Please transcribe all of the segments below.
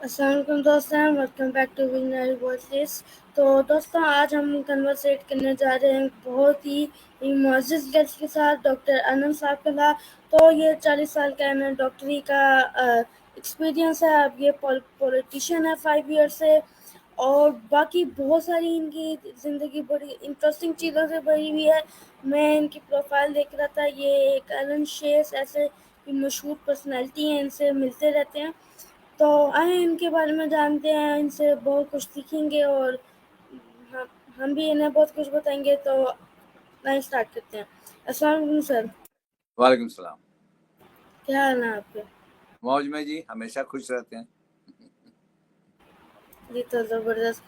अस्सलाम वालेकुम दोस्तों, welcome back to Winner Voices. तो दोस्तों, आज हम कन्वर्सेट करने जा रहे हैं बहुत ही मुअज़्ज़ज़ गेस्ट के साथ, डॉक्टर अनम साहब के साथ। तो ये 40 साल का इन्हें डॉक्टरी का एक्सपीरियंस है। अब ये पॉलिटिशियन है 5 ईयर से, और बाकी बहुत सारी इनकी ज़िंदगी बड़ी इंटरेस्टिंग चीज़ों से भरी हुई है। मैं इनकी प्रोफाइल देख रहा था, ये एक एलन शेस ऐसे मशहूर पर्सनैलिटी हैं, इनसे मिलते रहते हैं। तो आए इनके बारे में जानते हैं, इनसे बहुत कुछ सीखेंगे और हम हम भी इन्हें बहुत कुछ बताएंगे। तो आइए स्टार्ट करते हैं। अस्सलाम वालेकुम सर, वालेकुम सलाम। क्या हाल है आपके? मौज में जी, हमेशा खुश रहते हैं। जी तो ज़बरदस्त।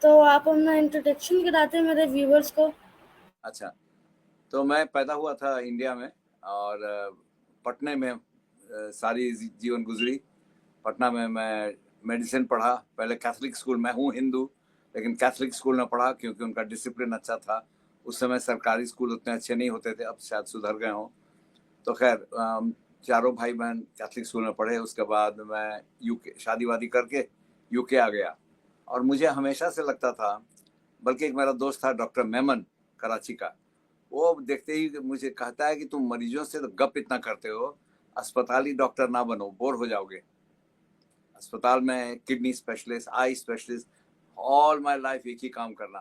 तो आप अपना इंट्रोडक्शन कराते हैं मेरे व्यूवर्स को। अच्छा, तो मैं पैदा हुआ था इंडिया में और पटने में सारी जीवन गुजरी। पटना में मैं मेडिसिन पढ़ा। पहले कैथोलिक स्कूल, मैं हूँ हिंदू लेकिन कैथोलिक स्कूल में पढ़ा क्योंकि उनका डिसिप्लिन अच्छा था। उस समय सरकारी स्कूल उतने अच्छे नहीं होते थे, अब शायद सुधर गए हों। तो खैर चारों भाई बहन कैथोलिक स्कूल में पढ़े। उसके बाद मैं यूके शादी वादी करके यूके आ गया। और मुझे हमेशा से लगता था, बल्कि एक मेरा दोस्त था डॉक्टर मेमन कराची का, वो देखते ही मुझे कहता है कि तुम मरीजों से तो गप इतना करते हो, अस्पताली डॉक्टर ना बनो, बोर हो जाओगे। अस्पताल में kidney specialist, eye specialist, all my life एक ही काम करना।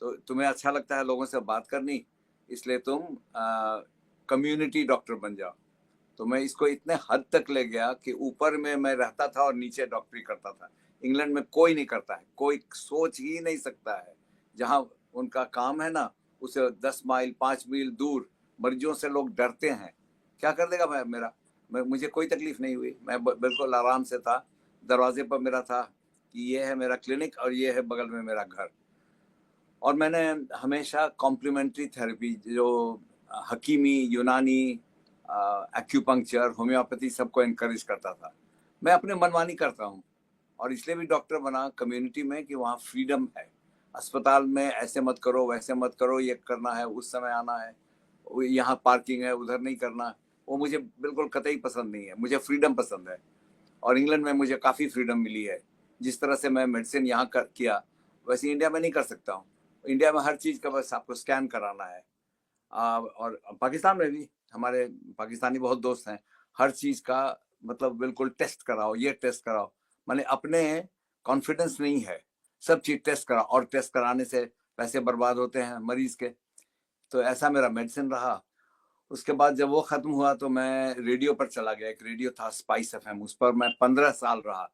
तो तुम्हें अच्छा लगता है लोगों से बात करनी, इसलिए तुम कम्युनिटी डॉक्टर बन जाओ। तो मैं इसको इतने हद तक ले गया कि ऊपर में मैं रहता था और नीचे डॉक्टरी करता था। इंग्लैंड में कोई नहीं करता है, कोई सोच ही नहीं सकता है। जहाँ उनका काम है ना, उसे 10 मील 5 मील दूर मरीजों से लोग डरते हैं। क्या कर देगा मैं मेरा मुझे कोई तकलीफ नहीं हुई, मैं बिल्कुल आराम से था। दरवाजे पर मेरा था कि ये है मेरा क्लिनिक और ये है बगल में मेरा घर। और मैंने हमेशा कॉम्प्लीमेंट्री थेरेपी, जो हकीमी, यूनानी, एक्यूपंक्चर, होम्योपैथी, सबको इनकरेज करता था। मैं अपने मनमानी करता हूँ और इसलिए भी डॉक्टर बना कम्युनिटी में कि वहाँ फ्रीडम है। अस्पताल में ऐसे मत करो, वैसे मत करो, ये करना है, उस समय आना है, यहाँ पार्किंग है, उधर नहीं करना। वो मुझे बिल्कुल कतई पसंद नहीं है, मुझे फ्रीडम पसंद है। और इंग्लैंड में मुझे काफ़ी फ्रीडम मिली है। जिस तरह से मैं मेडिसिन यहाँ किया, वैसे इंडिया में नहीं कर सकता हूँ। इंडिया में हर चीज़ का बस आपको स्कैन कराना है। और पाकिस्तान में भी हमारे पाकिस्तानी बहुत दोस्त हैं। हर चीज़ का मतलब बिल्कुल टेस्ट कराओ, ये टेस्ट कराओ। मैंने अपने कॉन्फिडेंस नहीं है, सब चीज़ टेस्ट कराओ, और टेस्ट कराने से पैसे बर्बाद होते हैं मरीज के। तो ऐसा मेरा मेडिसिन रहा। उसके बाद जब वो ख़त्म हुआ तो मैं रेडियो पर चला गया। एक रेडियो था स्पाइस एफएम, उस पर मैं 15 साल रहा।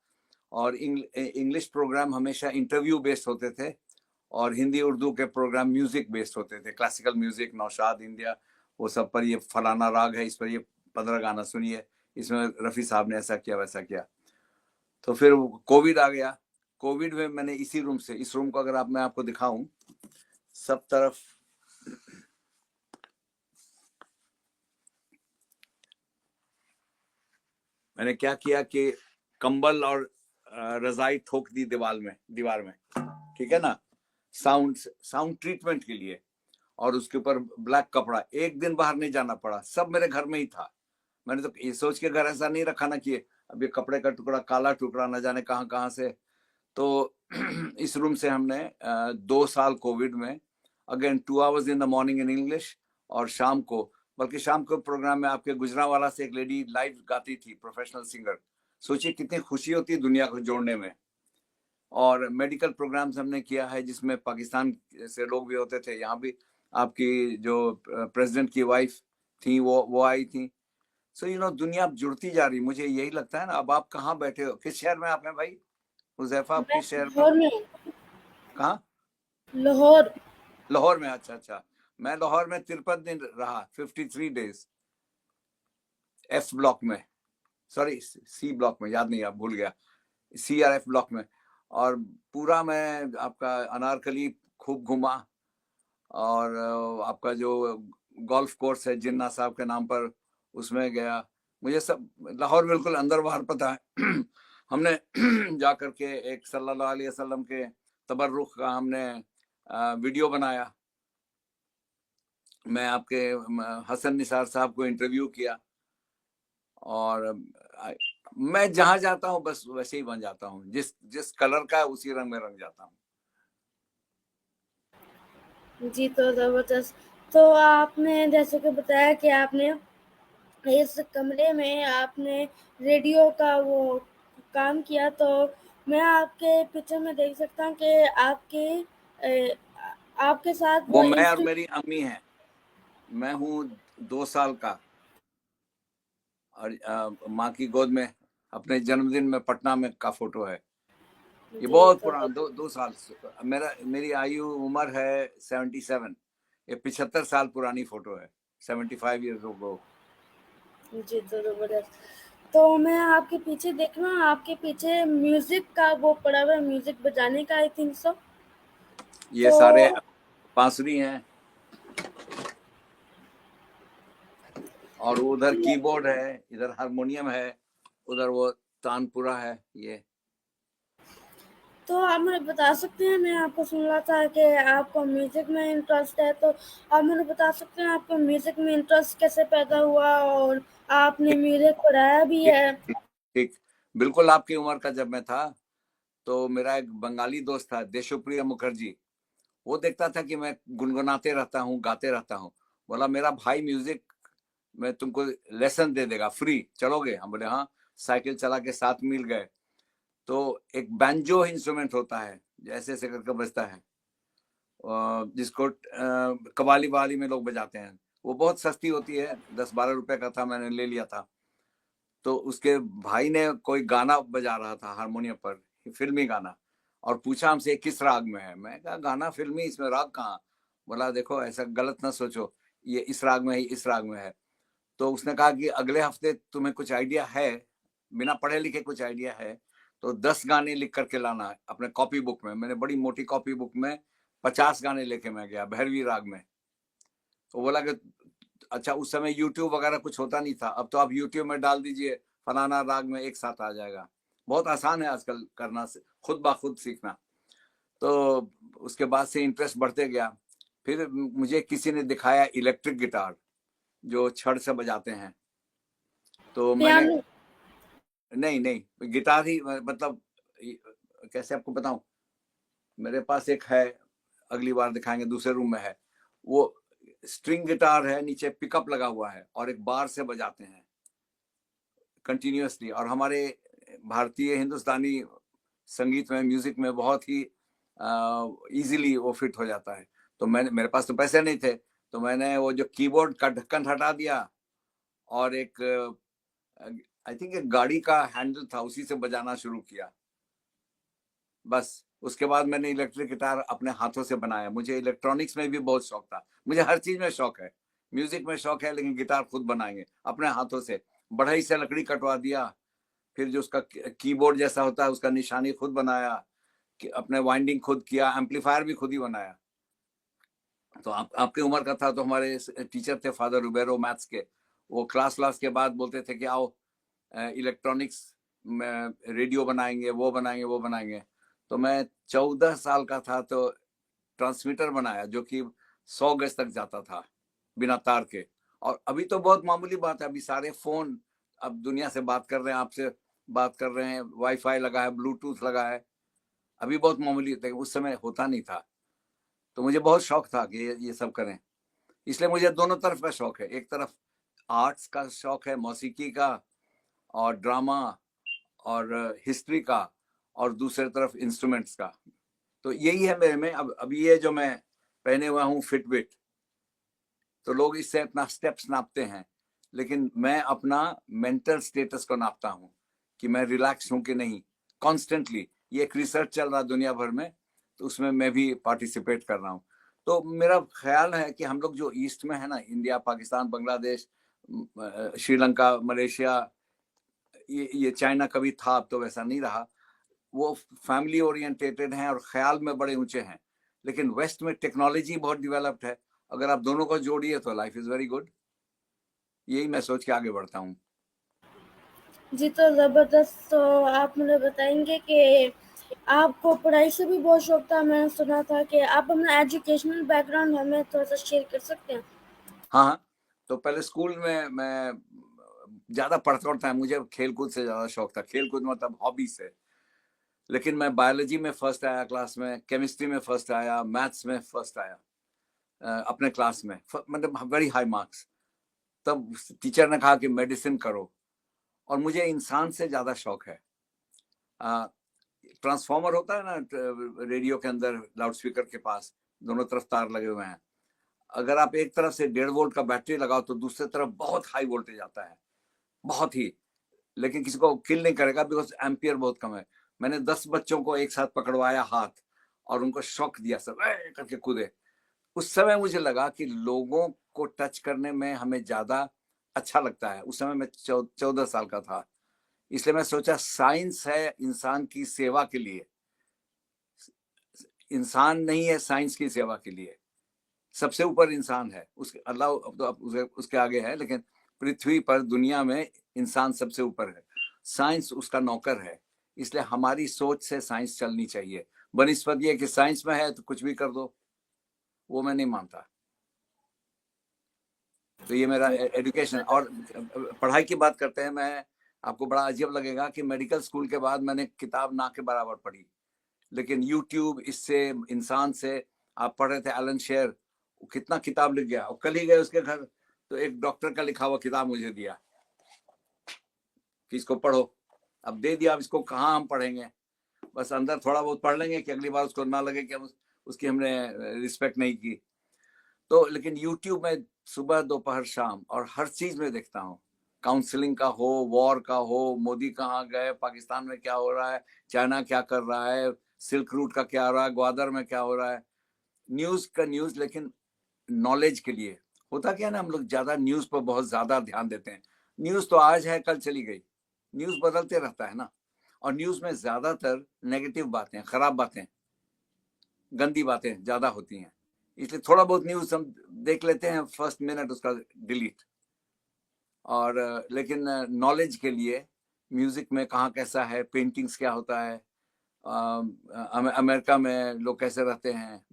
और इंग्लिश प्रोग्राम हमेशा इंटरव्यू बेस्ड होते थे और हिंदी उर्दू के प्रोग्राम म्यूजिक बेस्ड होते थे। क्लासिकल म्यूजिक, नौशाद इंडिया, वो सब पर, ये फलाना राग है, इस पर ये 15 गाना सुनिए, इसमें रफ़ी साहब ने ऐसा किया वैसा किया। तो फिर कोविड आ गया। कोविड में मैंने इसी रूम से, इस रूम को अगर मैं आपको दिखाऊं, सब तरफ मैंने क्या किया कि कंबल और रजाई ठोक दी दीवार में, ठीक है ना, साउंड ट्रीटमेंट के लिए। और उसके ऊपर ब्लैक कपड़ा, एक दिन बाहर नहीं जाना पड़ा, सब मेरे घर में ही था। मैंने तो ये सोच के घर ऐसा नहीं रखा ना कि अब ये कपड़े का टुकड़ा, काला टुकड़ा, न जाने कहाँ कहाँ से। तो इस रूम से हमने 2 साल कोविड में, again 2 hours in the morning in English, और शाम को, बल्कि शाम को प्रोग्राम में आपके गुजरावाला से एक लेडी लाइव गाती थी, प्रोफेशनल सिंगर। सोचिए कितनी खुशी होती है दुनिया को जोड़ने में। और मेडिकल प्रोग्राम्स हमने किया है जिसमें पाकिस्तान से लोग भी होते थे। यहाँ भी आपकी जो प्रेसिडेंट की वाइफ थी, वो आई थी। सो दुनिया अब जुड़ती जा रही, मुझे यही लगता है ना। अब आप कहाँ बैठे हो, किस शहर में आप हैं भाई? हुजैफा, आप मैं किस शहर में हो? लाहौर में हूँ। कहाँ? लाहौर। लाहौर में, अच्छा अच्छा। मैं लाहौर में 53 दिन रहा, 53 डेज, एफ ब्लॉक में, सॉरी सी ब्लॉक में, याद नहीं, आप भूल गया, CRF ब्लॉक में। और पूरा मैं आपका अनारकली खूब घुमा। और आपका जो गोल्फ कोर्स है जिन्ना साहब के नाम पर, उसमें गया। मुझे सब लाहौर बिल्कुल अंदर बाहर पता है। हमने जा करके एक सल्लल्लाहु अलैहि वसल्लम के तबर्रुक का हमने वीडियो बनाया। मैं आपके हसन निसार साहब को इंटरव्यू किया। और मैं जहां जाता हूँ बस वैसे ही बन जाता हूँ, जिस जिस कलर का उसी रंग में रंग जाता हूँ। जी, तो ज़बरदस्त। तो आपने जैसे कि बताया कि आपने इस कमरे में आपने रेडियो का वो काम किया, तो मैं आपके पिक्चर में देख सकता हूँ कि आपके साथ वो वो मैं और इंस्ट्रू मेरी अम्मी है, मैं हूँ 2 साल का, और माँ की गोद में अपने जन्मदिन में पटना में का फोटो है। ये जी, बहुत तो पुराना, 2 साल मेरी आयु उम्र है 77। ये 75 साल पुरानी फोटो है, 75 years ago। जी, तो ज़बरदस्त। तो मैं आपके पीछे देख रहा हूँ, आपके पीछे म्यूज़िक का वो पड़ा हुआ है, म्यूज़िक बजाने का, आई थिंक सो। ये तो सारे बांसुरी हैं, और उधर कीबोर्ड है, इधर हारमोनियम है, उधर वो तानपुरा है ये। तो आप मुझे बता सकते हैं, मैं आपको सुन रहा था कि आपको म्यूज़िक में इंटरेस्ट है, तो आप मुझे बता सकते हैं आपको म्यूज़िक में इंटरेस्ट कैसे पैदा हुआ और आपने म्यूज़िक पढ़ाया भी ठीक है? ठीक ठीक, बिल्कुल आपकी उम्र का जब मैं था, तो मेरा एक बंगाली दोस्त था, देशोप्रिय मुखर्जी। वो देखता था कि मैं गुनगुनाते रहता हूँ, गाते रहता हूँ। बोला मेरा भाई म्यूजिक में तुमको लेसन दे देगा फ्री, चलोगे? हम बोले हाँ। साइकिल चला के 7 मील गए। तो एक बैंजो इंस्ट्रूमेंट होता है, जैसे ऐसे करके बजता है, जिसको कवाली वाली में लोग बजाते हैं। वो बहुत सस्ती होती है, 10-12 रुपए का था, मैंने ले लिया था। तो उसके भाई ने कोई गाना बजा रहा था हारमोनियम पर, फिल्मी गाना, और पूछा हमसे किस राग में है। मैं कहा गाना फिल्मी, इसमें राग कहाँ? बोला देखो ऐसा गलत ना सोचो, ये इस राग में है, इस राग में है। तो उसने कहा कि अगले हफ्ते तुम्हें कुछ आइडिया है, बिना पढ़े लिखे कुछ आइडिया है, तो 10 गाने लिख करके लाना है अपने कॉपी बुक में। मैंने बड़ी मोटी कॉपी बुक में 50 गाने लेके मैं गया, भैरवी राग में। तो बोला कि अच्छा, उस समय यूट्यूब वगैरह कुछ होता नहीं था, अब तो आप यूट्यूब में डाल दीजिए फलाना राग में, एक साथ आ जाएगा। बहुत आसान है आजकल करना, से खुद ब खुद सीखना। तो उसके बाद से इंटरेस्ट बढ़ते गया। फिर मुझे किसी ने दिखाया इलेक्ट्रिक गिटार, जो छड़ से बजाते हैं। तो मैंने, पियानो। नहीं नहीं, गिटार ही, मतलब कैसे आपको बताऊं, मेरे पास एक है, अगली बार दिखाएंगे, दूसरे रूम में है। वो स्ट्रिंग गिटार है, नीचे पिकअप लगा हुआ है, और एक बार से बजाते हैं कंटिन्यूअसली। और हमारे भारतीय हिंदुस्तानी संगीत में, म्यूजिक में बहुत ही इजीली वो फिट हो जाता है। तो मैंने, मेरे पास तो पैसे नहीं थे, तो मैंने वो जो कीबोर्ड का ढक्कन हटा दिया, और एक आई थिंक एक गाड़ी का हैंडल था, उसी से बजाना शुरू किया। बस उसके बाद मैंने इलेक्ट्रिक गिटार अपने हाथों से बनाया। मुझे इलेक्ट्रॉनिक्स में भी बहुत शौक था, मुझे हर चीज में शौक है। म्यूजिक में शौक है, लेकिन गिटार खुद बनाएंगे अपने हाथों से। बढ़ई से लकड़ी कटवा दिया, फिर जो उसका कीबोर्ड जैसा होता है उसका निशानी खुद बनाया, अपने वाइंडिंग खुद किया, एम्पलीफायर भी खुद ही बनाया। तो आपके उम्र का था, तो हमारे टीचर थे फादर रुबेरो मैथ्स के, वो क्लास के बाद बोलते थे कि आओ इलेक्ट्रॉनिक्स में रेडियो बनाएंगे, वो बनाएंगे, वो बनाएंगे। तो मैं 14 साल का था, तो ट्रांसमीटर बनाया, जो कि 100 गज तक जाता था बिना तार के। और अभी तो बहुत मामूली बात है, अभी सारे फोन, अब दुनिया से बात कर रहे हैं, आपसे बात कर रहे हैं, वाईफाई लगा है, ब्लूटूथ लगा है। अभी बहुत मामूली होता है, उस समय होता नहीं था। तो मुझे बहुत शौक था कि ये सब करें। इसलिए मुझे दोनों तरफ का शौक है, एक तरफ आर्ट्स का शौक है, मौसीकी का और ड्रामा और हिस्ट्री का, और दूसरी तरफ इंस्ट्रूमेंट्स का। तो यही है मेरे में। अब अभी ये जो मैं पहने हुआ हूँ फिटबिट, तो लोग इससे अपना स्टेप्स नापते हैं, लेकिन मैं अपना मेंटल स्टेटस को नापता हूँ कि मैं रिलैक्स हूँ कि नहीं, कॉन्स्टेंटली। ये एक रिसर्च चल रहा है दुनिया भर में, तो उसमें मैं भी पार्टिसिपेट कर रहा हूँ। तो मेरा ख्याल है कि हम लोग जो ईस्ट में है ना, इंडिया, पाकिस्तान, बांग्लादेश, श्रीलंका, मलेशिया, ये चाइना कभी था, अब तो वैसा नहीं रहा। वो फैमिली ओरिएंटेटेड हैं और ख्याल में बड़े ऊंचे हैं। लेकिन वेस्ट में टेक्नोलॉजी बहुत डेवलप्ड है। अगर आप दोनों को जोड़िए तो लाइफ इज वेरी गुड। यही मैं सोच के आगे बढ़ता हूँ। जी, तो ज़बरदस्त। तो आप मुझे बताएँगे कि आपको पढ़ाई से भी बहुत शौक था, मैंने सुना था कि आप अपना एजुकेशनल बैकग्राउंड हमें थोड़ा-सा शेयर कर सकते हैं? हाँ हाँ, तो पहले स्कूल में मैं ज्यादा पढ़ता था, मुझे खेलकूद से ज्यादा शौक था, खेलकूद मतलब हॉबी से। लेकिन मैं बायोलॉजी में फर्स्ट आया क्लास में, केमिस्ट्री में फर्स्ट आया, मैथ्स में फर्स्ट आया अपने क्लास में, मतलब वेरी हाई मार्क्स। तब टीचर ने कहा कि मेडिसिन करो, और मुझे इंसान से ज्यादा शौक है। ट्रांसफॉर्मर होता है ना रेडियो के अंदर, लाउड स्पीकर के पास दोनों तरफ तार लगे हुए हैं, अगर आप एक तरफ से 1.5 वोल्ट का बैटरी लगाओ तो दूसरी तरफ बहुत हाई वोल्टेज आता है, बहुत ही, लेकिन किसी को किल नहीं करेगा बिकॉज एम्पियर बहुत कम है। मैंने 10 बच्चों को एक साथ पकड़वाया हाथ और उनको शॉक दिया, सब करके कूदे। उस समय मुझे लगा कि लोगों को टच करने में हमें ज्यादा अच्छा लगता है। उस समय मैं 14 साल का था, इसलिए मैं सोचा साइंस है इंसान की सेवा के लिए, इंसान नहीं है साइंस की सेवा के लिए। सबसे ऊपर इंसान है, उसके अल्लाह तो उसके आगे है, लेकिन पृथ्वी पर दुनिया में इंसान सबसे ऊपर है, साइंस उसका नौकर है। इसलिए हमारी सोच से साइंस चलनी चाहिए, बनिस्बत ये कि साइंस में है तो कुछ भी कर दो, वो मैं नहीं मानता। तो ये मेरा एजुकेशन और पढ़ाई की बात करते हैं। मैं आपको बड़ा अजीब लगेगा कि मेडिकल स्कूल के बाद मैंने किताब ना के बराबर पढ़ी, लेकिन यूट्यूब इससे इंसान से, आप पढ़ रहे थे एलन शेयर, कितना किताब लिख गया, और कल ही गए उसके घर तो एक डॉक्टर का लिखा हुआ किताब मुझे दिया कि इसको पढ़ो। अब दे दिया, अब इसको कहाँ हम पढ़ेंगे, बस अंदर थोड़ा बहुत पढ़ लेंगे कि अगली बार उसको ना लगे कि हम उसकी हमने रिस्पेक्ट नहीं की। तो लेकिन यूट्यूब में सुबह दोपहर शाम और हर चीज में देखता हूँ, काउंसलिंग का हो, वॉर का हो, मोदी कहाँ गए, पाकिस्तान में क्या हो रहा है, चाइना क्या कर रहा है, सिल्क रूट का क्या हो रहा है, ग्वादर में क्या हो रहा है, न्यूज का न्यूज, लेकिन नॉलेज के लिए। होता क्या है ना, हम लोग ज्यादा न्यूज पर बहुत ज्यादा ध्यान देते हैं, न्यूज तो आज है कल चली गई, न्यूज बदलते रहता है ना, और न्यूज में ज्यादातर नेगेटिव बातें, खराब बातें, गंदी बातें ज्यादा होती हैं, इसलिए थोड़ा बहुत न्यूज हम देख लेते हैं, फर्स्ट मिनट उसका डिलीट। और लेकिन नॉलेज के लिए म्यूजिक में कहाँ कैसा है, पेंटिंग्स क्या होता है, अमेरिका में लोग कैसे रहते हैं,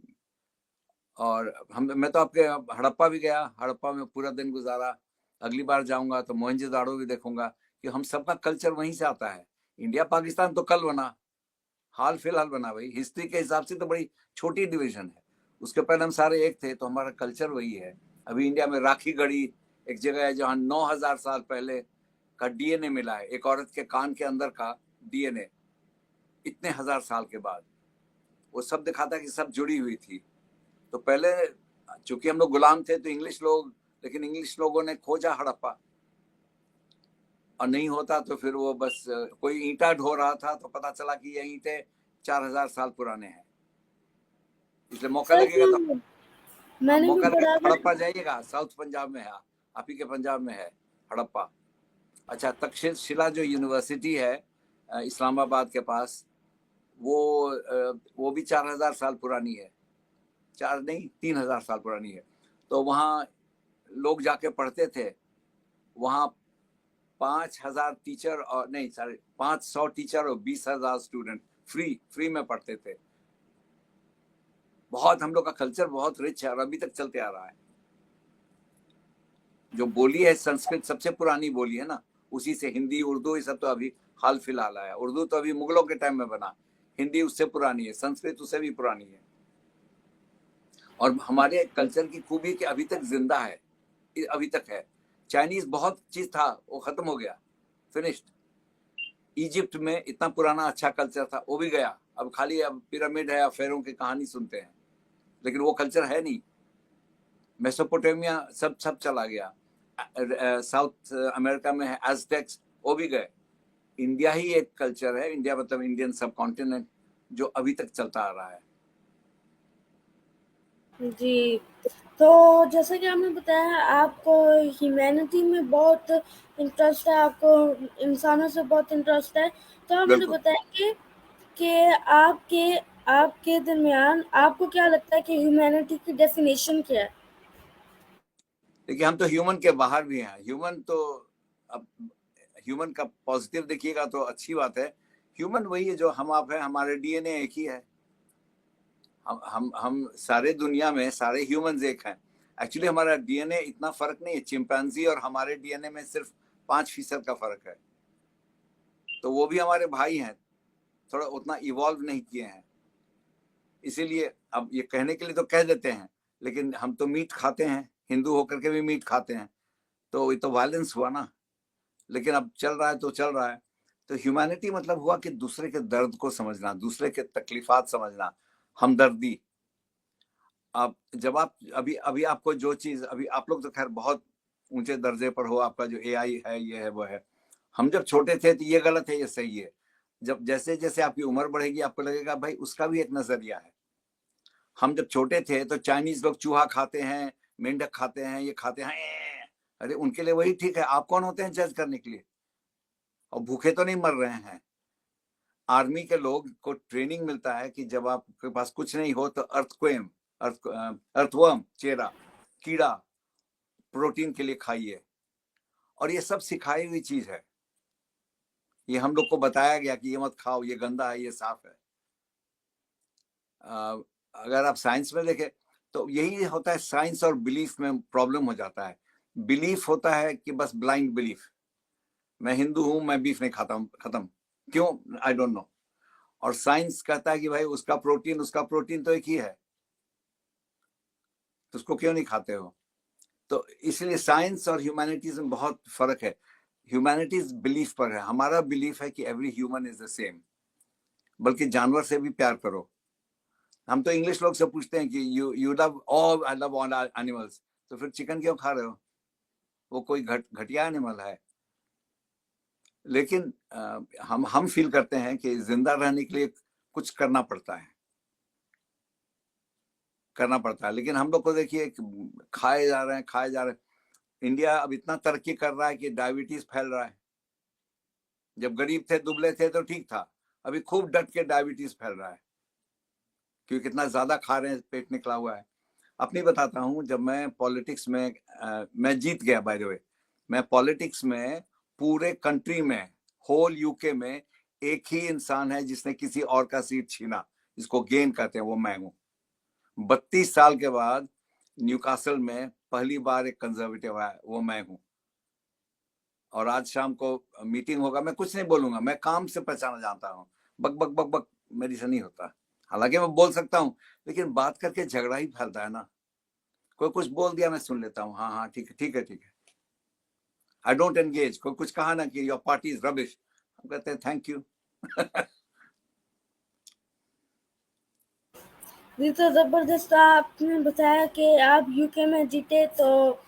और मैं तो आपके हड़प्पा भी गया, हड़प्पा में पूरा दिन गुजारा, अगली बार जाऊंगा तो मोहनजोदाड़ो भी देखूंगा, कि हम सबका कल्चर वहीं से आता है। इंडिया पाकिस्तान तो कल बना, हाल फिलहाल बना भाई, हिस्ट्री के हिसाब से तो बड़ी छोटी डिवीजन है, उसके पहले हम सारे एक थे, तो हमारा कल्चर वही है। अभी इंडिया में राखी गढ़ी एक जगह है जहाँ 9000 साल पहले का डीएनए मिला है, एक औरत के कान के अंदर का डीएनए, इतने हजार साल के बाद, वो सब दिखाता है कि सब जुड़ी हुई थी। तो पहले चूंकि हम लोग गुलाम थे तो इंग्लिश लोग, लेकिन इंग्लिश लोगों ने खोजा हड़प्पा, और नहीं होता तो फिर वो बस कोई ईंटा ढो रहा था तो पता चला कि ये ईंटे 4000 साल पुराने हैं, इसलिए मौका सर लगेगा तो मैंने भी मौका लगेगा पढ़ा तो था। हड़प्पा जाइएगा, साउथ पंजाब में है, आप ही के पंजाब में है हड़प्पा। अच्छा, तक्षशिला जो यूनिवर्सिटी है इस्लामाबाद के पास, वो भी 4000 साल पुरानी है, 4 नहीं 3000 साल पुरानी है। तो वहाँ लोग जाके पढ़ते थे, वहाँ 5000 टीचर और नहीं सॉरी 500 टीचर और 20,000 स्टूडेंट फ्री में पढ़ते थे। बहुत हम लोग का कल्चर बहुत रिच है और अभी तक चलते आ रहा है। जो बोली है संस्कृत सबसे पुरानी बोली है ना, उसी से हिंदी उर्दू ये सब तो अभी हाल फिलहाल आया, उर्दू तो अभी मुगलों के टाइम में बना, हिंदी उससे पुरानी है, संस्कृत उससे भी पुरानी है। और हमारे कल्चर की खूबी कि अभी तक जिंदा है, अभी तक है। चाइनीज बहुत चीज था वो खत्म हो गया, फिनिश्ड। इजिप्ट में इतना पुराना अच्छा कल्चर था वो भी गया, अब खाली अब पिरामिड है या फेरों की कहानी सुनते हैं, लेकिन वो कल्चर है नहीं। मेसोपोटामिया सब सब चला गया, साउथ अमेरिका में है एज़टेक्स, वो भी गए। इंडिया ही एक कल्चर है, इंडिया मतलब इंडियन सब कॉन्टिनेंट, जो अभी तक चलता आ रहा है। जी, तो जैसा कि आपने बताया आपको ह्यूमैनिटी में बहुत इंटरेस्ट है, आपको इंसानों से बहुत इंटरेस्ट है, तो आप मुझे बिल्कुल। बताएंगे कि आपके आपके दरमियान आपको क्या लगता है कि ह्यूमैनिटी की डेफिनेशन क्या है? देखिए हम तो ह्यूमन के बाहर भी हैं, ह्यूमन तो अब ह्यूमन का पॉजिटिव देखिएगा तो अच्छी बात है। ह्यूमन वही है जो हम आप हैं, हमारे डीएनए एक ही है, हम सारे दुनिया में सारे ह्यूमंस एक हैं। एक्चुअली हमारा डीएनए इतना फर्क नहीं है, चिंपैंजी और हमारे डीएनए में सिर्फ 5% का फर्क है। तो वो भी हमारे भाई हैं, थोड़ा उतना इवॉल्व नहीं किए हैं, इसीलिए अब ये कहने के लिए तो कह देते हैं, लेकिन हम तो मीट खाते हैं, हिंदू होकर के भी मीट खाते हैं, तो ये तो वायलेंस हुआ ना। लेकिन अब चल रहा है तो चल रहा है। तो ह्यूमैनिटी मतलब हुआ कि दूसरे के दर्द को समझना, दूसरे के तकलीफात समझना, हमदर्दी। अब जब आप अभी अभी आपको जो चीज, अभी आप लोग तो खैर बहुत ऊंचे दर्जे पर हो, आपका जो एआई है, ये है वो है। हम जब छोटे थे तो ये गलत है, ये सही है। जब जैसे जैसे आपकी उम्र बढ़ेगी आपको लगेगा भाई उसका भी एक नजरिया है। हम जब छोटे थे तो चाइनीज लोग चूहा खाते हैं, मेंढक खाते हैं, ये खाते हैं, अरे उनके लिए वही ठीक है, आप कौन होते हैं जज करने के लिए? और भूखे तो नहीं मर रहे हैं। आर्मी के लोग को ट्रेनिंग मिलता है कि जब आपके पास कुछ नहीं हो तो अर्थवर्म, चेरा, कीड़ा, प्रोटीन के लिए खाइए। और ये सब सिखाई हुई चीज है, ये हम लोग को बताया गया कि ये मत खाओ, ये गंदा है, ये साफ है। अगर आप साइंस में देखें तो यही होता है, साइंस और बिलीफ में प्रॉब्लम हो जाता है। बिलीफ होता है कि बस ब्लाइंड बिलीफ, मैं हिंदू हूं, मैं बीफ नहीं खाता हूं, खत्म। क्यों? I don't know. और साइंस कहता है कि भाई उसका प्रोटीन तो एक ही है, तो उसको क्यों नहीं खाते हो? तो इसलिए साइंस और ह्यूमैनिटीज में बहुत फर्क है। ह्यूमैनिटीज बिलीफ पर है, हमारा बिलीफ है कि every human is the same, बल्कि जानवर से भी प्यार करो। हम तो इंग्लिश लोग से पूछते हैं कि you love all, I love all animals, तो फिर चिकन क्यों खा रहे हो? वो कोई घटिया एनिमल है। लेकिन हम फील करते हैं कि जिंदा रहने के लिए कुछ करना पड़ता है, लेकिन हम लोग को देखिए खाए जा रहे हैं। इंडिया अब इतना तरक्की कर रहा है कि डायबिटीज फैल रहा है। जब गरीब थे, दुबले थे तो ठीक था, अभी खूब डट के डायबिटीज फैल रहा है, क्योंकि कितना ज्यादा खा रहे हैं, पेट निकला हुआ है। अपनी बताता हूँ, जब मैं पॉलिटिक्स में मैं जीत गया, बाय द वे, मैं पॉलिटिक्स में पूरे कंट्री में, होल यूके में एक ही इंसान है जिसने किसी और का सीट छीना, जिसको गेन कहते हैं, वो मैं हूँ। 32 साल के बाद न्यूकासल में पहली बार एक कंजर्वेटिव आया, वो मैं हूँ। और आज शाम को मीटिंग होगा, मैं कुछ नहीं बोलूंगा, मैं काम से पहचाना जानता हूँ, बक बक बक बक मेरी से नहीं होता। हालांकि मैं बोल सकता हूँ, लेकिन बात करके झगड़ा ही फैलता है ना। कोई कुछ बोल दिया, मैं सुन लेता हूँ, हाँ हाँ ठीक है ठीक है ठीक है, आई डोंट एंगेज। कोई कुछ कहा ना कि योर पार्टी इज रबिश, हम कहते हैं थैंक यू। ये तो जबरदस्त। आपने बताया कि आप यूके में जीते, तो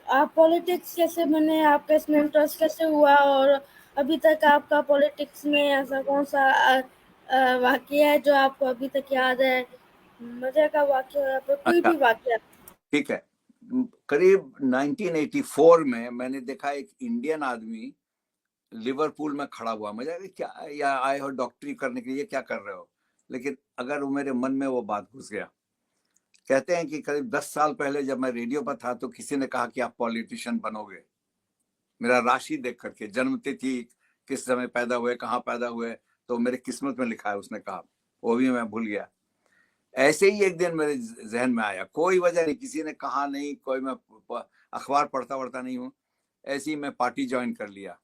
आप पॉलिटिक्स कैसे बने, आपका इसमें इंटरेस्ट कैसे हुआ, और अभी तक आपका पॉलिटिक्स में ऐसा कौन सा वाक्य है जो आपको अभी तक याद है, मजे का वाक्य या फिर कोई अच्छा भी वाक्य? ठीक है। करीब 1984 में मैंने देखा एक इंडियन आदमी लिवरपूल में खड़ा हुआ। मुझे क्या, या आए हो डॉक्टरी करने के लिए, क्या कर रहे हो? लेकिन अगर वो मेरे मन में वो बात घुस गया। कहते हैं कि करीब 10 साल पहले जब मैं रेडियो पर था तो किसी ने कहा कि आप पॉलिटिशियन बनोगे। मेरा राशि देख करके, जन्म तिथि, किस समय पैदा हुए, कहाँ पैदा हुए, तो मेरे किस्मत में लिखा है, उसने कहा, वो भी मैं भूल गया। ऐसे ही एक दिन मेरे जहन में आया, कोई वजह नहीं, किसी ने कहा नहीं, कोई, मैं अखबार पढ़ता नहीं हूँ, ऐसे ही मैं पार्टी ज्वाइन कर लिया।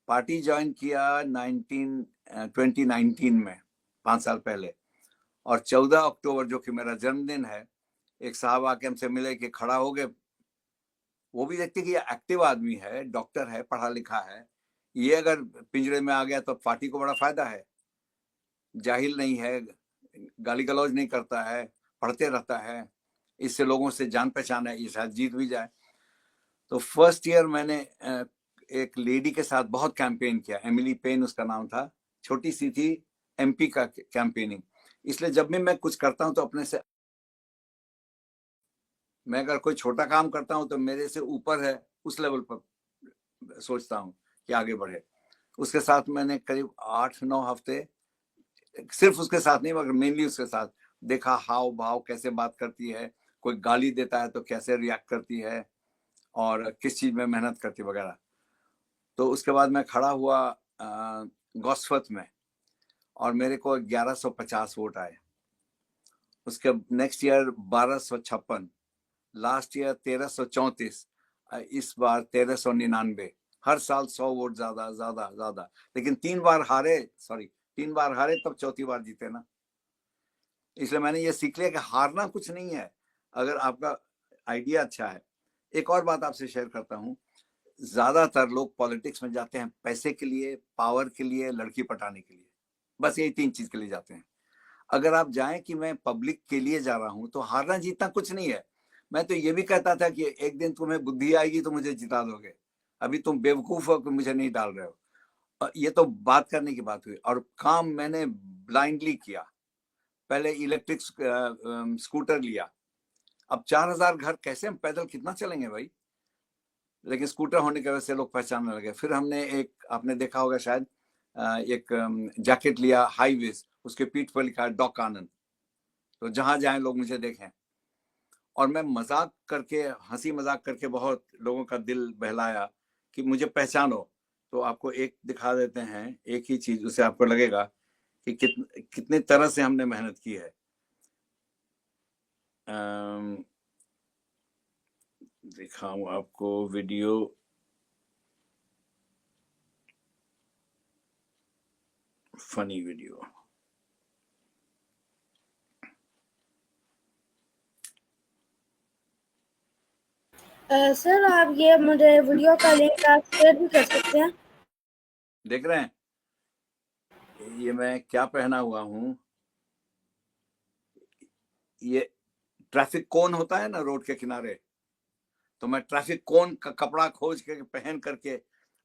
पार्टी ज्वाइन किया 2019 में, 5 साल पहले। और 14 अक्टूबर जो कि मेरा जन्मदिन है, एक साहब आके हमसे मिले कि खड़ा हो गए। वो भी देखते कि ये एक्टिव आदमी है, डॉक्टर है, पढ़ा लिखा है, ये अगर पिंजरे में आ गया तो पार्टी को बड़ा फायदा है। जाहिल नहीं है, गाली गलौज नहीं करता है, पढ़ते रहता है, इससे लोगों से जान पहचान है, ये शायद जीत भी जाए। तो फर्स्ट ईयर मैंने एक लेडी के साथ बहुत कैंपेन किया, एमिली पेन उसका नाम था, छोटी सी थी, एमपी का कैंपेनिंग। इसलिए जब भी मैं कुछ करता हूं तो अपने से, मैं अगर कोई छोटा काम करता हूं तो मेरे से ऊपर है, उस लेवल पर सोचता हूं कि आगे बढ़े। उसके साथ मैंने करीब 8-9 हफ्ते, सिर्फ उसके साथ नहीं मगर मेनली उसके साथ देखा, हाव भाव कैसे बात करती है, कोई गाली देता है तो कैसे रिएक्ट करती है, और किस चीज में मेहनत करती वगैरह। तो उसके बाद मैं खड़ा हुआ गॉस्फत में, और मेरे को 1150 वोट आए। उसके नेक्स्ट ईयर 1256, लास्ट ईयर 1334, इस बार 1399, हर साल 100 वोट ज्यादा ज्यादा ज्यादा, लेकिन 3 बार हारे तब चौथी बार जीते ना। इसलिए मैंने ये सीख लिया कि हारना कुछ नहीं है अगर आपका आइडिया अच्छा है। एक और बात आपसे शेयर करता हूँ, ज्यादातर लोग पॉलिटिक्स में जाते हैं पैसे के लिए, पावर के लिए, लड़की पटाने के लिए, बस यही 3 चीज के लिए जाते हैं। अगर आप जाएं कि मैं पब्लिक के लिए जा रहा हूं तो हारना जीतना कुछ नहीं है। मैं तो ये भी कहता था कि एक दिन तुम्हें बुद्धि आएगी तो मुझे जिता दोगे, अभी तुम बेवकूफ हो कि मुझे नहीं डाल रहे हो। ये तो बात करने की बात हुई, और काम मैंने ब्लाइंडली किया। पहले इलेक्ट्रिक स्कूटर लिया, अब 4000 घर कैसे हम पैदल कितना चलेंगे भाई, लेकिन स्कूटर होने की वजह से लोग पहचानने लगे। फिर हमने एक, आपने देखा होगा शायद, एक जैकेट लिया हाई वेस्ट, उसके पीठ पर लिखा है डॉक आनंद, तो जहां जाए लोग मुझे देखें। और मैं मजाक करके, हंसी मजाक करके बहुत लोगों का दिल बहलाया कि मुझे पहचानो। तो आपको एक दिखा देते हैं, एक ही चीज, उससे आपको लगेगा कि कितने तरह से हमने मेहनत की है। दिखाऊं आपको वीडियो, फनी वीडियो। सर आप ये मुझे वीडियो का लिंक आप शेयर भी कर सकते हैं। देख रहे हैं ये मैं क्या पहना हुआ हूं, ये ट्रैफिक कोन होता है ना रोड के किनारे, तो मैं ट्रैफिक कोन का कपड़ा खोज के पहन करके,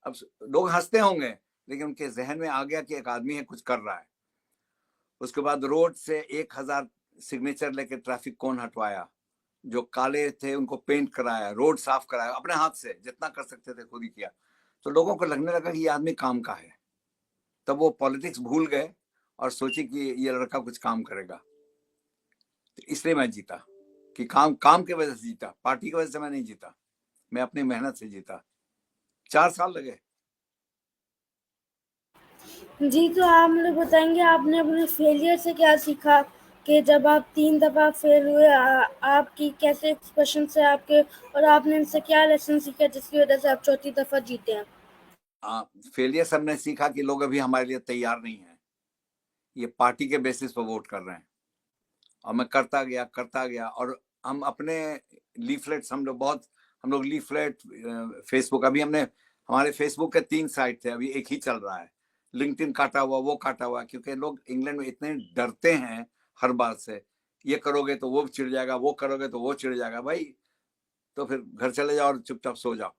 अब लोग हंसते होंगे लेकिन उनके जहन में आ गया कि एक आदमी है कुछ कर रहा है। उसके बाद रोड से 1000 सिग्नेचर लेके ट्रैफिक कोन हटवाया, जो काले थे उनको पेंट कराया, रोड साफ कराया, अपने हाथ से जितना कर सकते थे खुद ही किया। तो लोगों को लगने लगा कि ये आदमी काम का है। तब वो पॉलिटिक्स भूल गए और सोचे कि ये लड़का कुछ काम करेगा। तो इसलिए मैं जीता, कि काम की वजह से जीता, पार्टी की वजह से मैं नहीं जीता, मैं अपनी मेहनत से जीता। 4 साल लगे। जी, तो आप मुझे बताएंगे आपने अपने फेलियर से क्या सीखा, कि जब आप 3 दफ़ा फेल हुए आपकी कैसे एक्सप्रेशन से आपके, और आपने इनसे क्या लेसन सीखा जिसकी वजह से आप चौथी दफ़ा जीते हैं? फेलियर से हमने सीखा कि लोग अभी हमारे लिए तैयार नहीं है, ये पार्टी के बेसिस पर वोट कर रहे हैं। और मैं करता गया, और हम अपने लीफलेट्स, हम लोग लीफलेट, फेसबुक, अभी हमने, हमारे फेसबुक के 3 साइट थे, अभी एक ही चल रहा है। लिंक्डइन काटा हुआ, वो काटा हुआ, क्योंकि लोग इंग्लैंड में इतने डरते हैं हर बात से, ये करोगे तो वो चिढ़ जाएगा, वो करोगे तो वो चिढ़ जाएगा। भाई तो फिर घर चले जाओ और चुपचाप सो जाओ।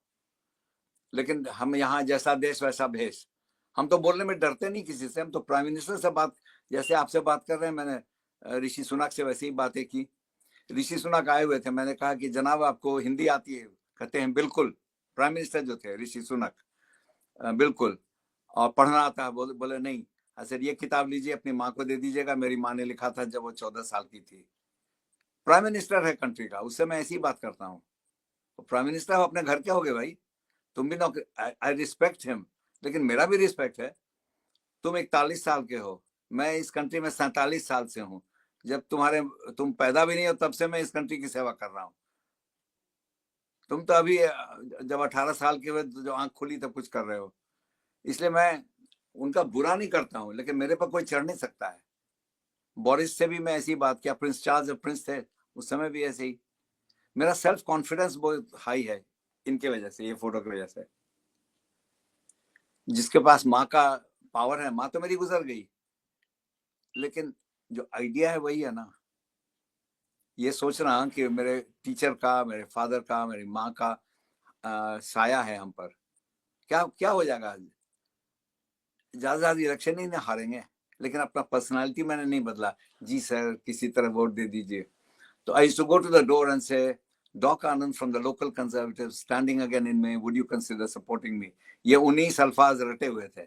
लेकिन हम यहाँ जैसा देश वैसा भेष, हम तो बोलने में डरते नहीं किसी से। हम तो प्राइम मिनिस्टर से बात, जैसे आपसे बात कर रहे हैं, मैंने ऋषि सुनक से वैसे ही बातें की। ऋषि सुनक आए हुए थे, मैंने कहा कि जनाब आपको हिंदी आती है? कहते हैं बिल्कुल। प्राइम मिनिस्टर जो थे ऋषि सुनक, बिल्कुल। और पढ़ना आता है? बोले बोले नहीं। सर ये किताब लीजिए, अपनी माँ को दे दीजिएगा, मेरी माँ ने लिखा था जब वो 14 साल की थी। प्राइम मिनिस्टर है कंट्री का, उससे मैं ऐसी बात करता हूँ। तो प्राइम मिनिस्टर आप अपने घर के हो गए भाई, तुम भी नौकरी, आई रिस्पेक्ट हिम, लेकिन मेरा भी रिस्पेक्ट है। तुम 41 साल के हो, मैं इस कंट्री में 47 साल से हूँ। जब तुम पैदा भी नहीं हो तब से मैं इस कंट्री की सेवा कर रहा हूँ। तुम तो अभी जब 18 साल के हुए तो जो आंख खुली तब कुछ कर रहे हो। इसलिए मैं उनका बुरा नहीं करता हूँ, लेकिन मेरे पर कोई चढ़ नहीं सकता है। बोरिस से भी मैं ऐसी बात किया, प्रिंस चार्ल्स जब प्रिंस थे उस समय भी ऐसे ही। मेरा सेल्फ कॉन्फिडेंस बहुत हाई है इनके वजह से, ये फोटो की वजह से। जिसके पास माँ का पावर है, माँ तो मेरी गुजर गई, लेकिन जो आइडिया है वही है ना। ये सोचना कि मेरे टीचर का, मेरे फादर का, मेरी माँ का साया है हम पर, क्या क्या हो जाएगा। ज्यादा इलेक्शन ही नहीं हारेंगे, लेकिन अपना पर्सनालिटी मैंने नहीं बदला। जी सर किसी तरह वोट दे दीजिए। तो I to go to the door and say, doc Anand from the local conservative standing again in May, would you consider supporting me. ये 19 अल्फाज रटे हुए थे।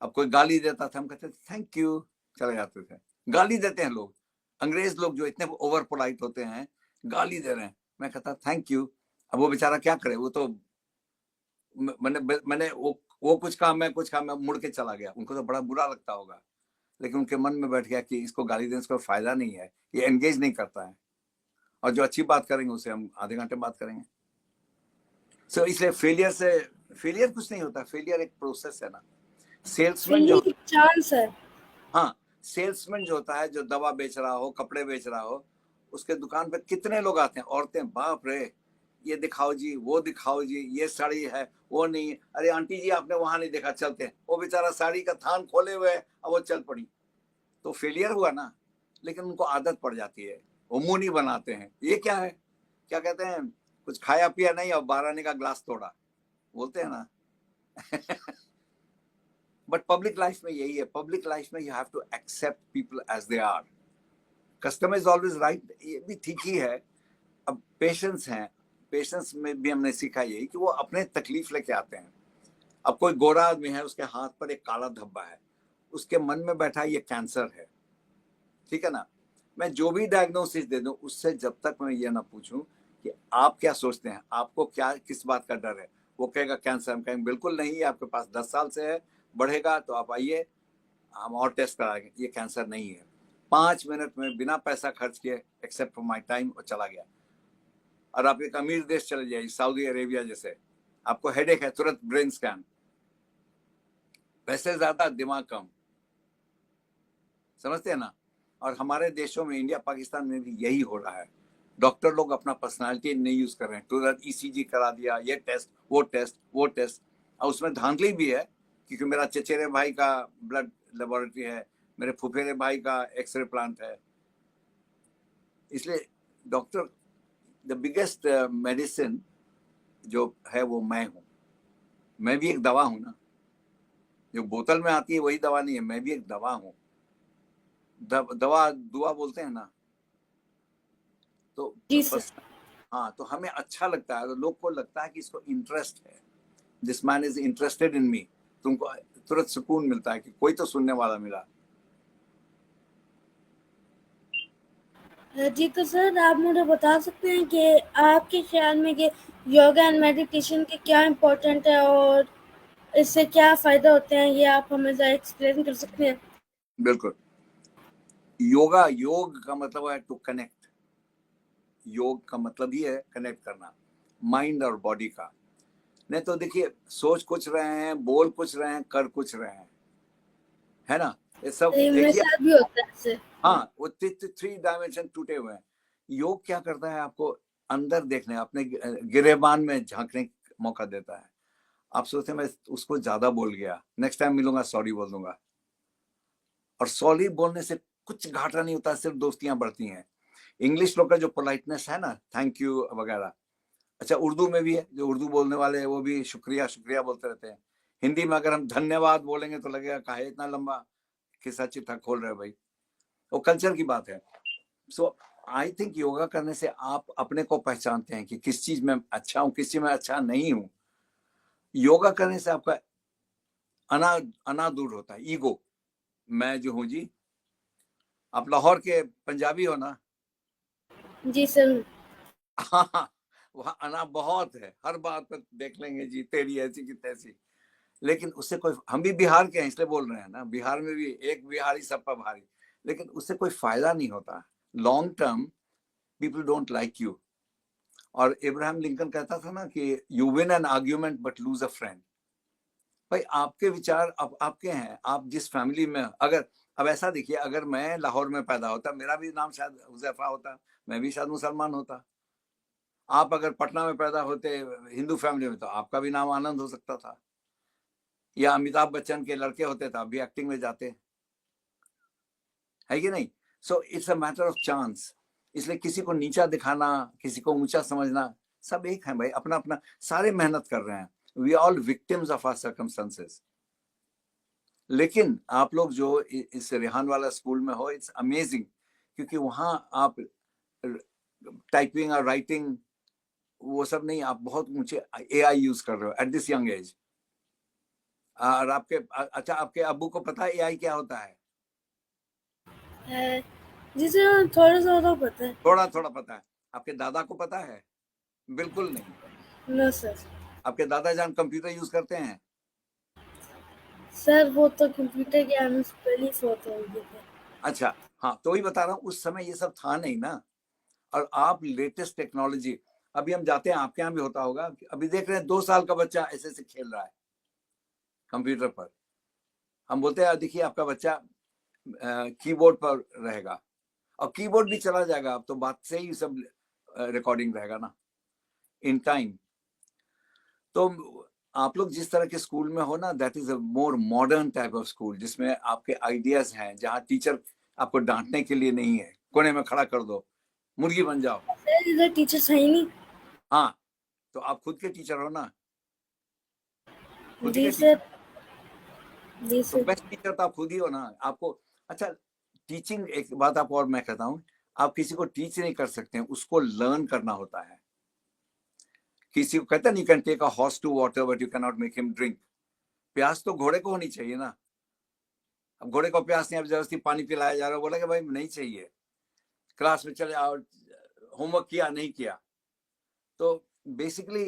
अब कोई गाली देता था, हम कहते थे थैंक यू, चले जाते थे। गाली देते हैं लोग, अंग्रेज लोग जो इतने ओवर पोलाइट होते हैं, गाली दे रहे हैं, मैं कहता थैंक यू। अब वो बेचारा क्या करे, वो तो मैंने वो कुछ कहा, मैं कुछ कहा, मैं मुड़ के चला गया। उनको तो बड़ा बुरा लगता होगा, लेकिन उनके मन में बैठ गया कि इसको गाली देने से कोई फायदा नहीं है, ये एंगेज नहीं करता है, और जो अच्छी बात करेंगे उसे हम आधे घंटे बात करेंगे। सो इसलिए फेलियर से फेलियर कुछ नहीं होता, फेलियर एक प्रोसेस है ना। सेल्समैन जो फेलियर चांस है। हाँ, सेल्समैन जो होता है, जो दवा बेच रहा हो, कपड़े बेच रहा हो, उसके दुकान पे कितने लोग आते हैं, औरतें, बाप रे, ये दिखाओ जी, वो दिखाओ जी, ये साड़ी है, वो नहीं है, अरे आंटी जी आपने वहां नहीं देखा, चलते हैं। वो बेचारा साड़ी का थान खोले हुए है, अब वो चल पड़ी। तो फेलियर हुआ ना, लेकिन उनको आदत पड़ जाती है, वो मुंह नहीं बनाते हैं। ये क्या है, क्या कहते हैं, कुछ खाया पिया नहीं और 12 आने का ग्लास तोड़ा, बोलते हैं ना। बट पब्लिक लाइफ में यही है, पब्लिक लाइफ में you have to accept people as they are. Customer is always right, ये भी ठीक ही है। अब पेशेंस है, पेशेंस में भी हमने सीखा यही कि वो अपने तकलीफ लेके आते हैं। अब कोई गोरा आदमी है, उसके हाथ पर एक काला धब्बा है, उसके मन में बैठा ये कैंसर है, ठीक है ना। मैं जो भी डायग्नोसिस दे दूं, उससे जब तक मैं ये ना पूछूं कि आप क्या सोचते हैं, आपको क्या, किस बात का डर है, वो कहेगा कैंसर, हम कहेंगे बिल्कुल नहीं है, आपके पास 10 साल से है, बढ़ेगा तो आप आइए, हम और टेस्ट कराएंगे, ये कैंसर नहीं है। 5 मिनट में बिना पैसा खर्च किए, एक्सेप्ट फॉर माई टाइम, और चला गया। और आप एक अमीर देश चले जाइए, सऊदी अरेबिया जैसे, आपको हेडेक है, तुरंत ब्रेन स्कैन, पैसे ज्यादा दिमाग कम, समझते हैं ना। और हमारे देशों में, इंडिया पाकिस्तान में भी यही हो रहा है। डॉक्टर लोग अपना पर्सनालिटी नहीं यूज कर रहे हैं, तुरंत ईसीजी करा दिया, ये टेस्ट, वो टेस्ट, वो टेस्ट। और उसमें धांधली भी है, क्योंकि मेरा चचेरे भाई का ब्लड लेबोरेटरी है, मेरे फुफेरे भाई का एक्सरे प्लांट है। इसलिए डॉक्टर, द बिगेस्ट मेडिसिन जो है वो मैं हूं। मैं भी एक दवा हूं ना, जो बोतल में आती है वही दवा नहीं है, मैं भी एक दवा हूं। दवा दुआ बोलते हैं ना, तो जी सर। बस। हाँ, तो हमें अच्छा लगता है, तो लोग को लगता है कि इसको इंटरेस्ट है, this man is interested in me, तुमको तुरंत सुकून मिलता है कि कोई तो सुनने वाला मिला। जी तो सर, आप मुझे बता सकते हैं कि आपके ख्याल में कि योगा एंड मेडिटेशन के क्या इम्पोर्टेंट है और इससे क्या फ़ायदा होते हैं, ये आप हमें ज़रा एक्सप्लेन कर सकते हैं? बिल्कुल। योगा, योग का मतलब है टू कनेक्ट। योग का मतलब ही है कनेक्ट करना, माइंड और बॉडी का। नहीं तो देखिए, सोच कुछ रहे हैं, बोल कुछ रहे हैं, कर कुछ रहे हैं, है ना। ये सब मेरे देखिए। साथ भी होता है इससे। हाँ, वो 3 डायमेंशन टूटे हुए हैं। योग क्या करता है, आपको अंदर देखने, अपने गिरेबान में झांकने का मौका देता है। आप सोचते हैं मैं उसको ज्यादा बोल गया, नेक्स्ट टाइम मिलूंगा सॉरी बोल दूंगा। और सॉरी बोलने से कुछ घाटा नहीं होता, सिर्फ दोस्तियां बढ़ती हैं। इंग्लिश लोग का जो पोलाइटनेस है ना, थैंक यू वगैरह, अच्छा उर्दू में भी है, जो उर्दू बोलने वाले हैं वो भी शुक्रिया शुक्रिया बोलते रहते हैं। हिंदी में अगर हम धन्यवाद बोलेंगे तो लगेगा काहे इतना लंबा किस्सा चिट्ठा खोल रहे हो भाई। वो कल्चर की बात है। सो आई थिंक योगा करने से आप अपने को पहचानते हैं कि किस चीज में अच्छा हूँ, किस चीज में अच्छा नहीं हूँ। योगा करने से आपका अना दूर होता है, ईगो, मैं जो हूँ जी। आप लाहौर के पंजाबी हो ना। जी सर। हाँ, वहाँ अना बहुत है, हर बात पर देख लेंगे जी, तेरी ऐसी की तैसी। लेकिन उससे कोई, हम भी बिहार के हैं इसलिए बोल रहे हैं ना, बिहार में भी एक बिहारी सब पर भारी। लेकिन उससे कोई फायदा नहीं होता long term, people don't like you. और इब्राहिम लिंकन कहता था ना कि you win an argument but lose a friend. भाई आपके विचार अब आपके हैं, आप जिस फैमिली में, अगर, अब ऐसा देखिए, अगर मैं लाहौर में पैदा होता, मेरा भी नाम शायद हुजैफा होता, मैं भी शायद मुसलमान होता। आप अगर पटना में पैदा होते हिंदू फैमिली में, तो आपका भी नाम आनंद हो सकता था। या अमिताभ बच्चन के लड़के होते तो आप भी एक्टिंग में जाते, है कि नहीं। So it's a matter of chance. इसलिए किसी को नीचा दिखाना, किसी को ऊंचा समझना, सब एक है भाई, अपना अपना, सारे मेहनत कर रहे हैं। We all victims of our circumstances. लेकिन आप लोग जो इस रेहान वाला स्कूल में हो, इट्स अमेजिंग, क्योंकि वहां आप टाइपिंग और राइटिंग वो सब नहीं, आप बहुत ऊंचे एआई यूज कर रहे हो एट दिस यंग एज। और आपके, अच्छा आपके अब्बू को पता है एआई क्या होता है? जी सर, थोड़ा सा तो पता है। थोड़ा थोड़ा पता है। आपके दादा को पता है? बिल्कुल नहीं। No sir. आपके दादा जान कंप्यूटर यूज करते हैं? सर वो तो कंप्यूटर के आने से पहले ही फोत हो गए थे। अच्छा, हाँ, तो वही बता रहा हूँ, उस समय ये सब था नहीं ना। और आप लेटेस्ट टेक्नोलॉजी, अभी हम जाते हैं, आपके यहाँ भी होता होगा, अभी देख रहे हैं 2 साल का बच्चा ऐसे ऐसे खेल रहा है कंप्यूटर पर। हम बोलते हैं देखिए आपका बच्चा कीबोर्ड पर रहेगा, और कीबोर्ड भी चला जाएगा, अब तो बात से ही सब रिकॉर्डिंग रहेगा ना इन टाइम। तो आप लोग जिस तरह के स्कूल में हो ना, that is a more modern type of school, जिसमें आपके आइडियाज हैं, जहाँ टीचर आपको डांटने के लिए नहीं है, कोने में खड़ा कर दो, मुर्गी बन जाओ। सर इधर टीचर्स है ही नहीं। हाँ, तो आप खुद के टीचर हो ना, खुद जी के सर। टीचर, जी तो सर। बेस्ट टीचर तो आप खुद ही हो ना। आपको अच्छा, टीचिंग, एक बात आपको और मैं कहता हूँ, आप किसी को टीच नहीं कर सकते हैं, उसको लर्न करना होता है। किसी को कहता नहीं, can take a horse to water but you can not make him drink. प्यास तो घोड़े को होनी चाहिए ना। अब घोड़े को प्यास नहीं, अब जबरदस्ती पानी पिलाया जा रहा है, बोला कि भाई नहीं चाहिए, क्लास में चले आओ, होमवर्क किया नहीं किया। तो बेसिकली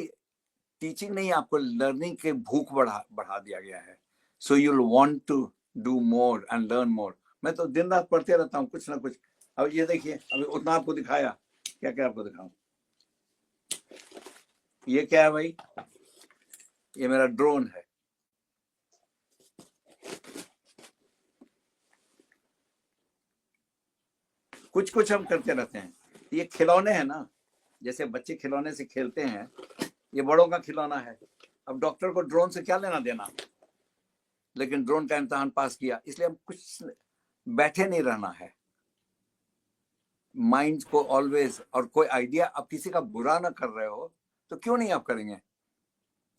टीचिंग नहीं, आपको लर्निंग के भूख बढ़ा दिया गया है। So you will want to do more and learn more. मैं तो दिन रात पढ़ते रहता हूँ कुछ ना कुछ। अब ये देखिए, अभी उतना आपको दिखाया, क्या क्या आपको दिखाऊं। ये क्या है भाई, ये मेरा ड्रोन है। कुछ कुछ हम करते रहते हैं। ये खिलौने हैं ना, जैसे बच्चे खिलौने से खेलते हैं, ये बड़ों का खिलौना है। अब डॉक्टर को ड्रोन से क्या लेना देना, लेकिन ड्रोन का इम्तहान पास किया, इसलिए हम कुछ बैठे नहीं रहना है। माइंड को ऑलवेज, और कोई आइडिया आप किसी का बुरा ना कर रहे हो तो क्यों नहीं आप करेंगे।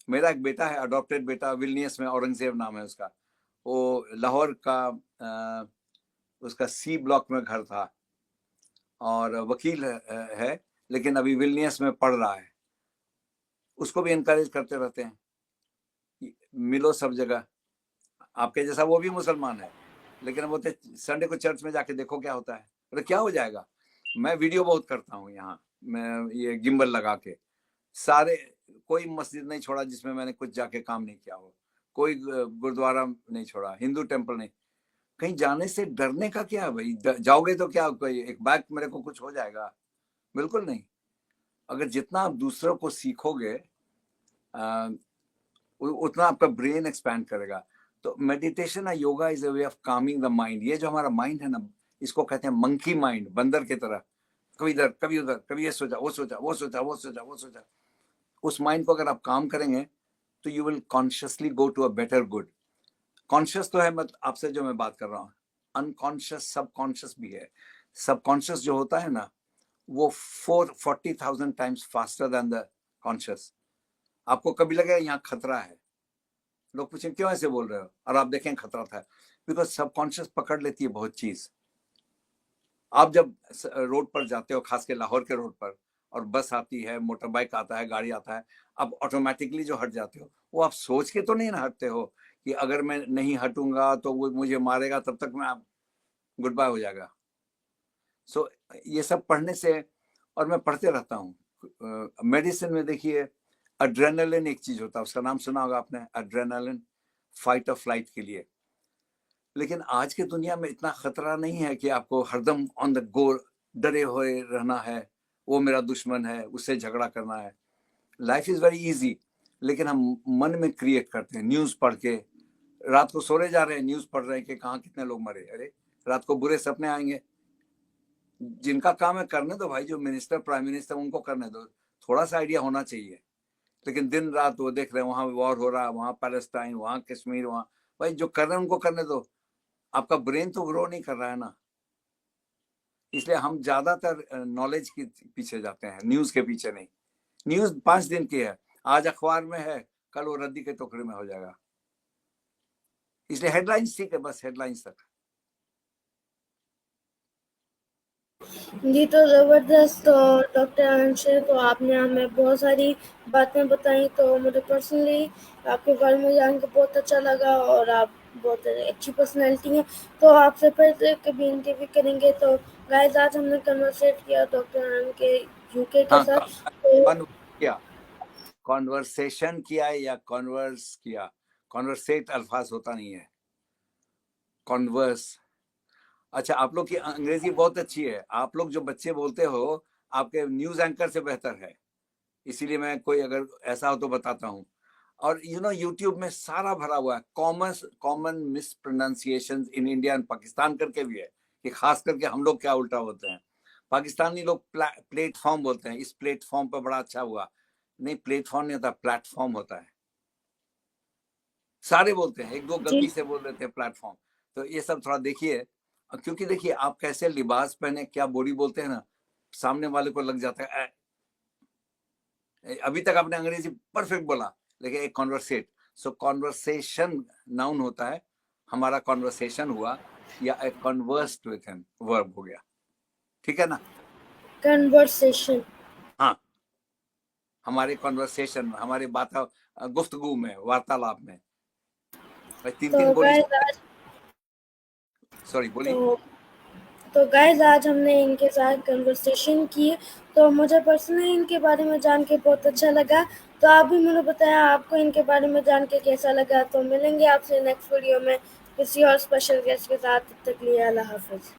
मेरा एक बेटा है, अडॉप्टेड बेटा, विलनियस में, औरंगजेब नाम है उसका। वो लाहौर का उसका सी ब्लॉक में घर था, और वकील है, लेकिन अभी विलनियस में पढ़ रहा है। उसको भी इनकरेज करते रहते हैं, मिलो सब जगह। आपके जैसा वो भी मुसलमान है, लेकिन वो संडे को चर्च में जाके देखो क्या होता है। अरे क्या हो जाएगा। मैं वीडियो बहुत करता हूँ यहाँ, मैं ये गिम्बल लगा के, सारे, कोई मस्जिद नहीं छोड़ा जिसमें मैंने कुछ जाके काम नहीं किया हो, कोई गुरुद्वारा नहीं छोड़ा, हिंदू टेम्पल नहीं। कहीं जाने से डरने का क्या है भाई, जाओगे तो क्या, कोई एक बैग मेरे को कुछ हो जाएगा, बिल्कुल नहीं। अगर जितना आप दूसरों को सीखोगे, उतना आपका ब्रेन एक्सपैंड करेगा। तो मेडिटेशन या yoga is a way of Kameng the mind. ये जो हमारा माइंड है ना, इसको कहते हैं मंकी माइंड, बंदर की तरह, कभी इधर कभी उधर, कभी ये सोचा वो सोचा, वो सोचा वो सोचा वो सोचा। उस माइंड को अगर आप काम करेंगे तो you will consciously go to a better good. Conscious तो है, मतलब आपसे जो मैं बात कर रहा हूँ, अनकॉन्शियस सबकॉन्शियस भी है। सबकॉन्शियस जो होता है ना, वो 40,000 times faster than the conscious. आपको कभी लगेगा यहाँ खतरा है, लोग पूछें क्यों ऐसे बोल रहे हो, और आप देखें खतरा था, बिकॉज सबकॉन्शियस पकड़ लेती है बहुत चीज। आप जब रोड पर जाते हो, खास के लाहौर के रोड पर, और बस आती है, मोटर बाइक आता है, गाड़ी आता है, आप ऑटोमेटिकली जो हट जाते हो, वो आप सोच के तो नहीं ना हटते हो कि अगर मैं नहीं हटूंगा तो वो मुझे मारेगा, तब तक मैं गुड बाय हो जाएगा। सो ये सब पढ़ने से, और मैं पढ़ते रहता हूँ। मेडिसिन में देखिए, एड्रेनालिन एक चीज होता है, उसका नाम सुना होगा आपने, एड्रेनालिन, फाइट और फ्लाइट के लिए। लेकिन आज के दुनिया में इतना खतरा नहीं है कि आपको हरदम ऑन द गो डरे हुए रहना है, वो मेरा दुश्मन है, उससे झगड़ा करना है। लाइफ इज वेरी इजी, लेकिन हम मन में क्रिएट करते हैं, न्यूज पढ़ के, रात को सोने जा रहे हैं, न्यूज पढ़ रहे हैं कि कहाँ कितने लोग मरे। अरे रात को बुरे सपने आएंगे। जिनका काम है करने दो भाई, जो मिनिस्टर प्राइम मिनिस्टर, उनको करने दो, थोड़ा सा आइडिया होना चाहिए। लेकिन दिन रात वो देख रहे हैं, वहां वॉर हो रहा है, वहां पैलेस्टाइन, वहां कश्मीर, वहां, भाई जो कर रहे हैं उनको करने दो। आपका ब्रेन तो ग्रो नहीं कर रहा है ना। इसलिए हम ज्यादातर नॉलेज के पीछे जाते हैं, न्यूज के पीछे नहीं। न्यूज 5 दिन की है, आज अखबार में है, कल वो रद्दी के टोकरे में हो जाएगा। इसलिए हेडलाइंस ठीक है, बस हेडलाइंस तक। जी तो ज़बरदस्त। तो डॉक्टर अंशुल, तो आपने हमें बहुत सारी बातें बताई, तो मुझे पर्सनली आपके बारे में जान के बहुत अच्छा लगा, और आप बहुत अच्छी पर्सनैलिटी हैं। तो आपसे फिर से कभी इंटरव्यू करेंगे। तो गाइस, आज हमने कन्वर्सेट किया डॉक्टर आनंद के यूके के हाँ, साथ। तो किया, कॉन्वर्सेशन किया या कॉन्वर्स किया, कॉन्वर्सेट अल्फाज होता नहीं है, कॉन्वर्स। अच्छा, आप लोग की अंग्रेजी बहुत अच्छी है, आप लोग जो बच्चे बोलते हो, आपके न्यूज एंकर से बेहतर है। इसीलिए मैं कोई अगर ऐसा हो तो बताता हूँ। और यूट्यूब में सारा भरा हुआ है, common miss pronunciation in India and Pakistan करके भी है, कि खास करके हम लोग क्या उल्टा होते हैं। पाकिस्तानी लोग प्लेटफॉर्म बोलते हैं, इस प्लेटफॉर्म पर बड़ा अच्छा हुआ। नहीं, प्लेटफॉर्म नहीं होता, प्लेटफॉर्म होता है। सारे बोलते हैं, एक दो जी। गलती से बोल देते हैं प्लेटफॉर्म। तो ये सब थोड़ा देखिए, क्योंकि देखिए आप कैसे लिबास पहने, क्या बॉडी बोलते हैं ना, सामने वाले को लग जाता है। अभी तक आपने अंग्रेजी परफेक्ट बोला, लेकिन एक कॉन्वर्सेट, सो कॉन्वर्सेशन नाउन होता है, हमारा कॉन्वर्सेशन हुआ, या आई कन्वर्स्ड विथ हिम वर्ब हो गया, ठीक है ना। कन्वर्सेशन। हाँ, हमारे कॉन्वर्सेशन में, हमारे गुफ्तगू में, वार्तालाप में भाई तीन तो तीन बॉडी। गाइस आज सॉरी, बोलिए। तो तो गाइस आज हमने इनके साथ कन्वर्सेशन की, तो मुझे पर्सनली इनके बारे में जान के बहुत अच्छा लगा। तो आप भी मुझे बताया आपको इनके बारे में जान के कैसा लगा। तो मिलेंगे आपसे नेक्स्ट वीडियो में किसी और स्पेशल गेस्ट के साथ। तब तक के लिए अल्लाह हाफिज़।